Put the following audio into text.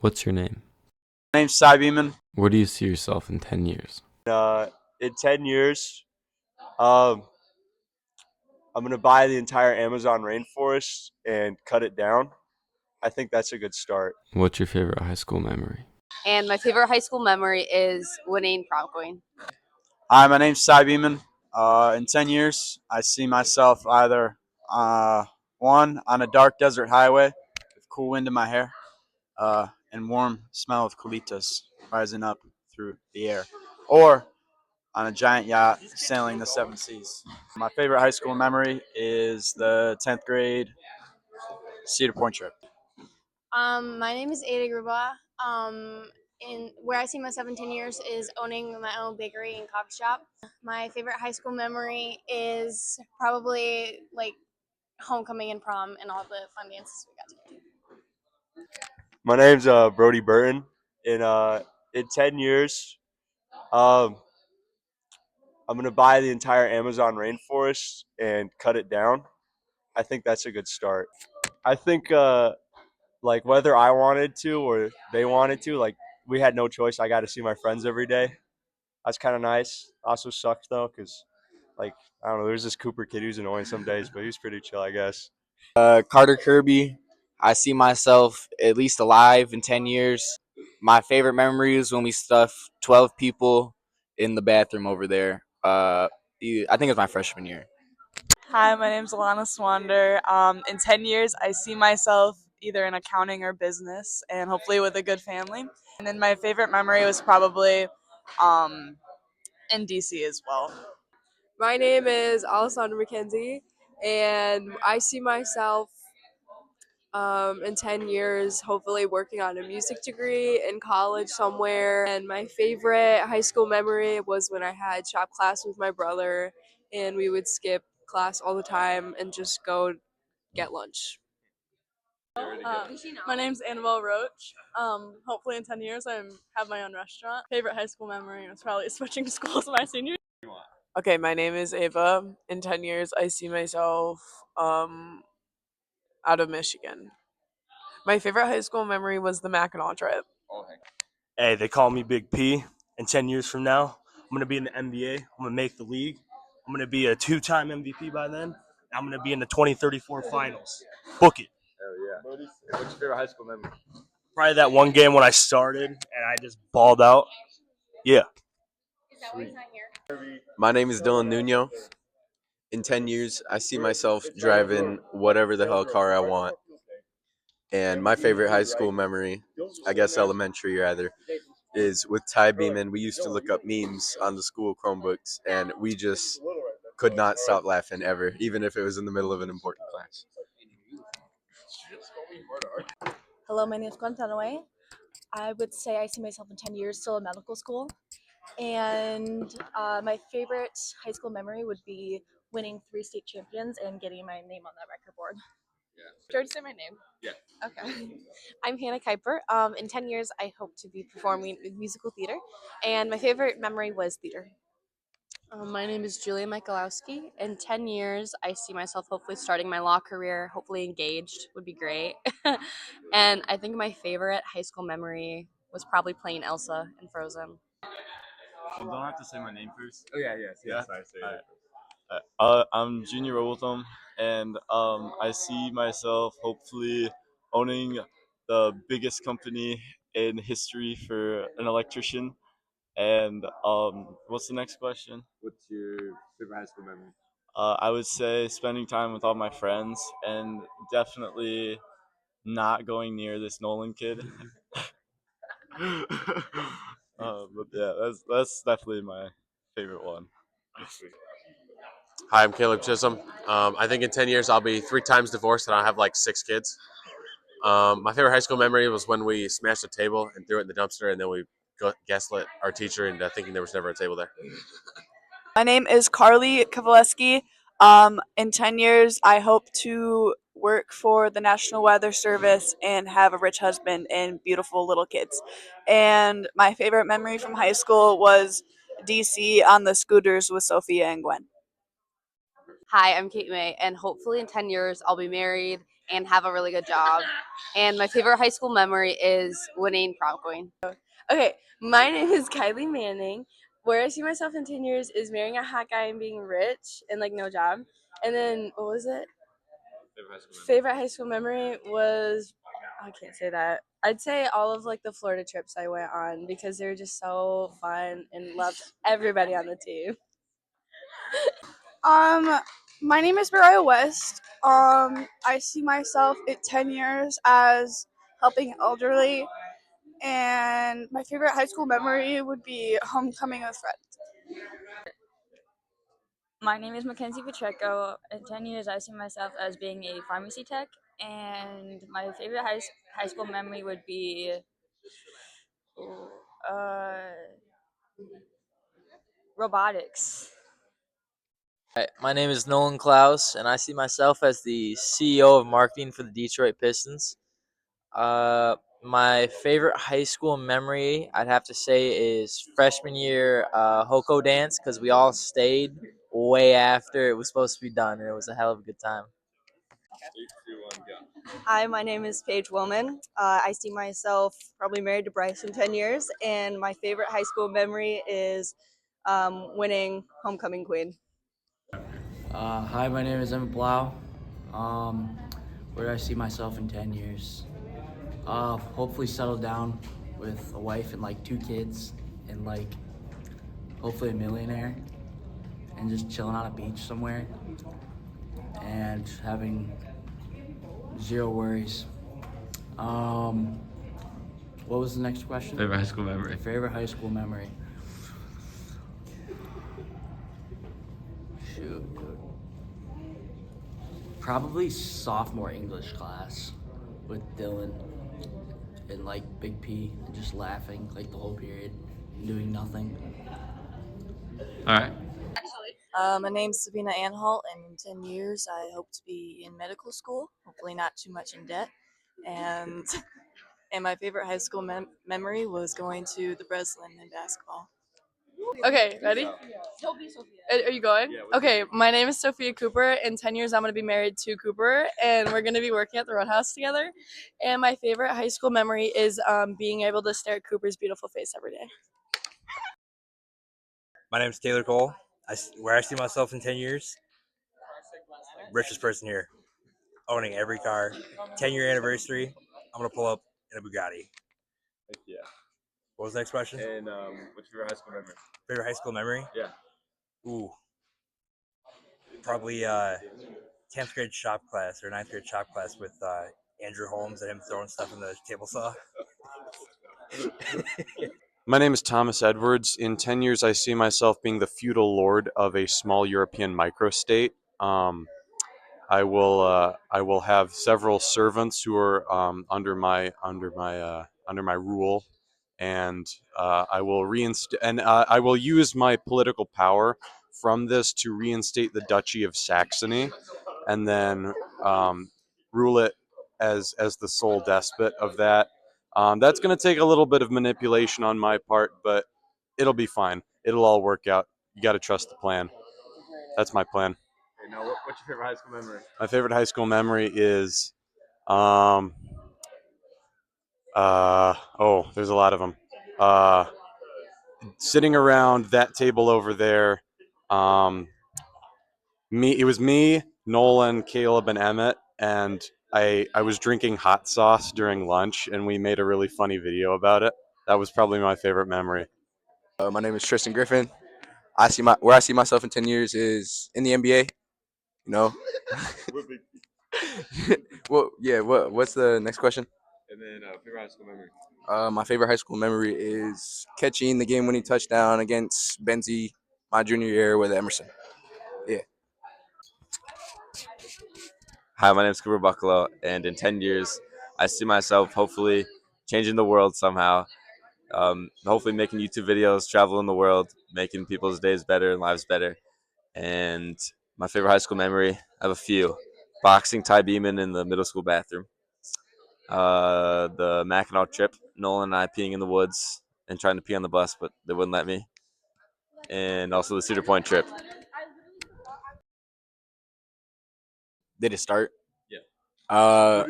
What's your name? My name's Cy Beeman. Where do you see yourself in 10 years? In 10 years, um, I'm going to buy the entire Amazon rainforest and cut it down. I think that's a good start. What's your favorite high school memory? And my favorite high school memory is winning prom queen. Hi, my name's Cy Beeman. In 10 years, I see myself either one, on a dark desert highway with cool wind in my hair and warm smell of colitas rising up through the air, or on a giant yacht sailing the seven seas. My favorite high school memory is the 10th grade Cedar Point trip. My name is Ada Gruba. In where I see myself in 10 years is owning my own bakery and coffee shop. My favorite high school memory is probably like homecoming and prom and all the fun dances we got to do. My name's Brody Burton. In 10 years, um, I'm gonna buy the entire Amazon rainforest and cut it down. I think that's a good start. I think like whether I wanted to or they wanted to, like we had no choice. I got to see my friends every day. That's kind of nice. Also sucked though, cause like I don't know. There's this Cooper kid who's annoying some days, but he's pretty chill, I guess. Carter Kirby. I see myself at least alive in 10 years. My favorite memory is when we stuffed 12 people in the bathroom over there. I think it was my freshman year. Hi, my name's Alana Swander. In 10 years, I see myself either in accounting or business and hopefully with a good family. And then my favorite memory was probably um, in DC as well. My name is Alessandra McKenzie, and I see myself in 10 years hopefully working on a music degree in college somewhere. And my favorite high school memory was when I had shop class with my brother, and we would skip class all the time and just go get lunch. My name's Annabelle Roach. Hopefully in 10 years, I have my own restaurant. Favorite high school memory was probably switching schools my senior. Okay, my name is Ava. In 10 years, I see myself out of Michigan. My favorite high school memory was the Mackinac trip. Hey, they call me Big P. And 10 years from now, I'm going to be in the NBA. I'm going to make the league. I'm going to be a two-time MVP by then. I'm going to be in the 2034 finals. Book it. Oh yeah. What's your favorite high school memory? Probably that one game when I started and I just balled out. Yeah. My name is Dylan Nuno. In 10 years, I see myself driving whatever the hell car I want. And my favorite high school memory, I guess elementary rather, is with Ty Beeman. We used to look up memes on the school Chromebooks, and we just could not stop laughing ever, even if it was in the middle of an important class. Hello, my name is Gwen Dunaway. I would say I see myself in 10 years still in medical school. And my favorite high school memory would be winning 3 state champions and getting my name on that record board. Do I have to say my name? Yeah. Okay. I'm Hannah Kuiper. In 10 years, I hope to be performing in musical theater, and my favorite memory was theater. My name is Julia Michalowski. In 10 years, I see myself hopefully starting my law career, hopefully engaged would be great. And I think my favorite high school memory was probably playing Elsa in Frozen. Don't I have to say my name first? Oh, yeah, yes. Yeah? I say Alright. I'm Junior Robotham, and I see myself hopefully owning the biggest company in history for an electrician. And what's the next question? What's your favorite high school memory? I would say spending time with all my friends, and definitely not going near this Nolan kid. But yeah, that's definitely my favorite one. Hi, I'm Caleb Chisholm. I think in 10 years, I'll be 3 times divorced and I'll have like 6 kids. My favorite high school memory was when we smashed a table and threw it in the dumpster, and then we gaslit our teacher into thinking there was never a table there. My name is Carly Kowaleski. In 10 years, I hope to work for the National Weather Service and have a rich husband and beautiful little kids. And my favorite memory from high school was DC on the scooters with Sophia and Gwen. Hi, I'm Kate May, and hopefully in 10 years, I'll be married and have a really good job. And my favorite high school memory is winning prom queen. Okay, my name is Kylie Manning. Where I see myself in 10 years is marrying a hot guy and being rich and like no job. And then what was it? Favorite high school memory was, I can't say that. I'd say all of like the Florida trips I went on because they were just so fun and loved everybody on the team. Um, my name is Mariah West. I see myself in 10 years as helping elderly, and my favorite high school memory would be homecoming with friends. My name is Mackenzie Pacheco. In 10 years, I see myself as being a pharmacy tech, and my favorite high school memory would be uh, robotics. Hi, my name is Nolan Klaus, and I see myself as the CEO of marketing for the Detroit Pistons. My favorite high school memory, I'd have to say, is freshman year Hoko dance because we all stayed way after it was supposed to be done, and it was a hell of a good time. Hi, my name is Paige Willman. I see myself probably married to Bryce in 10 years, and my favorite high school memory is winning homecoming queen. Hi, my name is Emmett Blau. Where do I see myself in 10 years? Hopefully settle down with a wife and like 2 kids and like hopefully a millionaire and just chilling on a beach somewhere and having zero worries. What was the next question? Favorite high school memory. Favorite high school memory. Shoot. Probably sophomore English class with Dylan and like Big P and just laughing like the whole period, doing nothing. All right. My name's Sabina Anhalt, and in 10 years, I hope to be in medical school, hopefully not too much in debt. And and my favorite high school memory was going to the Breslin in basketball. Okay, ready? Are you going? Okay, my name is Sophia Cooper. In 10 years, I'm going to be married to Cooper, and we're going to be working at the Roadhouse together. And my favorite high school memory is being able to stare at Cooper's beautiful face every day. My name's Taylor Cole. Where I see myself in 10 years, richest person here, owning every car. 10-year anniversary, I'm going to pull up in a Bugatti. Heck yeah. What was the next question? And what's your high school memory? Favorite high school memory? Yeah. Ooh, probably 10th grade shop class or 9th grade shop class with Andrew Holmes and him throwing stuff in the table saw. My name is Thomas Edwards. In 10 years, I see myself being the feudal lord of a small European microstate. I will have several servants who are under my rule, and I will I will use my political power from this to reinstate the Duchy of Saxony, and then rule it as the sole despot of that. That's going to take a little bit of manipulation on my part, but it'll be fine. It'll all work out. You got to trust the plan. That's my plan. Okay, now what's your favorite high school memory? My favorite high school memory is, there's a lot of them. Sitting around that table over there, it was me, Nolan, Caleb, and Emmett, and I was drinking hot sauce during lunch, and we made a really funny video about it. That was probably my favorite memory. My name is Tristan Griffin. Where I see myself in 10 years is in the NBA. You know. Well, yeah. What's the next question? And then favorite high school memory. My favorite high school memory is catching the game-winning touchdown against Benzie my junior year with Emerson. Yeah. Hi, my name is Cooper Bucklow, and in 10 years, I see myself hopefully changing the world somehow. Hopefully making YouTube videos, traveling the world, making people's days better and lives better. And my favorite high school memory, I have a few. Boxing Ty Beeman in the middle school bathroom. The Mackinac trip, Nolan and I peeing in the woods and trying to pee on the bus, but they wouldn't let me. And also the Cedar Point trip. Did it start? Yeah. Uh,